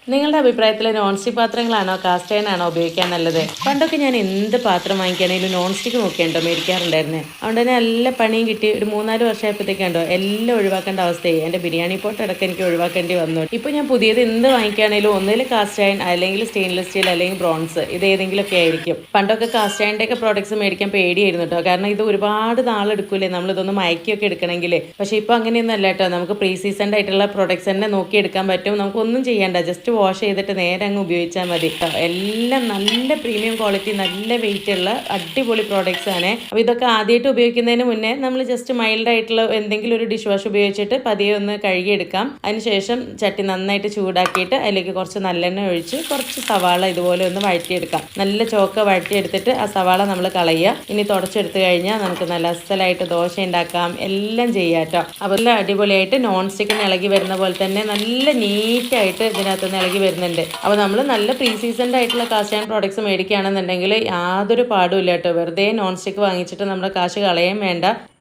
നിങ്ങളുടെ അഭിപ്രായത്തിൽ non stick പാത്രങ്ങളാണോ cast iron ആണോ ഉപയോഗിക്കാൻ നല്ലത്? പണ്ടൊക്കെ ഞാൻ എന്ത് പാത്രം വാങ്ങിക്കുകയാണെങ്കിലും നോൺ സ്റ്റിക്ക് നോക്കിയുണ്ടോ മേടിക്കാറുണ്ടായിരുന്നേ. അതുകൊണ്ട് തന്നെ നല്ല പണിയും കിട്ടി. ഒരു 3-4 വർഷമായപ്പോഴത്തേക്കുണ്ടോ എല്ലാം ഒഴിവാക്കേണ്ട അവസ്ഥയായി. എൻ്റെ ബിരിയാണി പോട്ട് അടക്കം എനിക്ക് ഒഴിവാക്കേണ്ടി വന്നു. ഇപ്പോൾ ഞാൻ പുതിയത് എന്ത് വാങ്ങിക്കുകയാണെങ്കിലും ഒന്നിൽ കാസ്റ്റ് അയൺ അല്ലെങ്കിൽ സ്റ്റെയിൻലെസ് സ്റ്റീൽ അല്ലെങ്കിൽ ബ്രോൺസ് ഇത് ഏതെങ്കിലുമൊക്കെ ആയിരിക്കും. പണ്ടൊക്കെ കാസ്റ്റ് അയണിൻ്റെ ഒക്കെ പ്രോഡക്ട്സ് മേടിക്കാൻ പേടിയായിരുന്നു കേട്ടോ. കാരണം ഇത് ഒരുപാട് നാളെടുക്കൂലേ നമ്മളിതൊന്ന് മയക്കിയൊക്കെ എടുക്കണമെങ്കിൽ. പക്ഷേ ഇപ്പോൾ അങ്ങനെയൊന്നും അല്ല കേട്ടോ. നമുക്ക് പ്രീ സീസൺഡ് ആയിട്ടുള്ള പ്രോഡക്ട്സ് തന്നെ നോക്കിയെടുക്കാൻ പറ്റും. നമുക്കൊന്നും ചെയ്യേണ്ട, ജസ്റ്റ് വാഷ് ചെയ്തിട്ട് നേരെ അങ്ങ് ഉപയോഗിച്ചാൽ മതി. എല്ലാം നല്ല പ്രീമിയം ക്വാളിറ്റി, നല്ല വെയിറ്റ് ഉള്ള അടിപൊളി പ്രോഡക്ട്സ് ആണ്. അപ്പോൾ ഇതൊക്കെ ആദ്യമായിട്ട് ഉപയോഗിക്കുന്നതിന് മുന്നേ നമ്മൾ ജസ്റ്റ് മൈൽഡ് ആയിട്ടുള്ള എന്തെങ്കിലും ഒരു ഡിഷ് വാഷ് ഉപയോഗിച്ചിട്ട് പതിയെ ഒന്ന് കഴുകിയെടുക്കാം. അതിനുശേഷം ചട്ടി നന്നായിട്ട് ചൂടാക്കിയിട്ട് അതിലേക്ക് കുറച്ച് നല്ലെണ്ണ ഒഴിച്ച് കുറച്ച് സവാള ഇതുപോലെ ഒന്ന് വഴറ്റിയെടുക്കാം. നല്ല ചോക്ക വഴറ്റിയെടുത്തിട്ട് ആ സവാള നമ്മൾ കളയുക. ഇനി തുടച്ചെടുത്ത് കഴിഞ്ഞാൽ നമുക്ക് നല്ല അസലായിട്ട് ദോശ ഉണ്ടാക്കാം, എല്ലാം ചെയ്യാം കേട്ടോ. അപ്പോൾ എല്ലാം അടിപൊളിയായിട്ട് നോൺ സ്റ്റിക്കിന് ഇളകി വരുന്ന പോലെ തന്നെ നല്ല നീറ്റായിട്ട് ഇതിനകത്ത് നിന്ന് ഇളകി വരുന്നുണ്ട്. അപ്പോൾ നമ്മൾ നല്ല പ്രീ സീസൺഡ് ആയിട്ടുള്ള കാസ്റ്റ് അയൺ പ്രോഡക്ട്സ് മേടിക്കുകയാണെന്നുണ്ടെങ്കിൽ യാതൊരു പാടും ഇല്ല കേട്ടോ. വെറുതെ നോൺ സ്റ്റിക്ക് വാങ്ങിച്ചിട്ട് നമ്മുടെ കാശ് കളയാൻ വേണ്ട.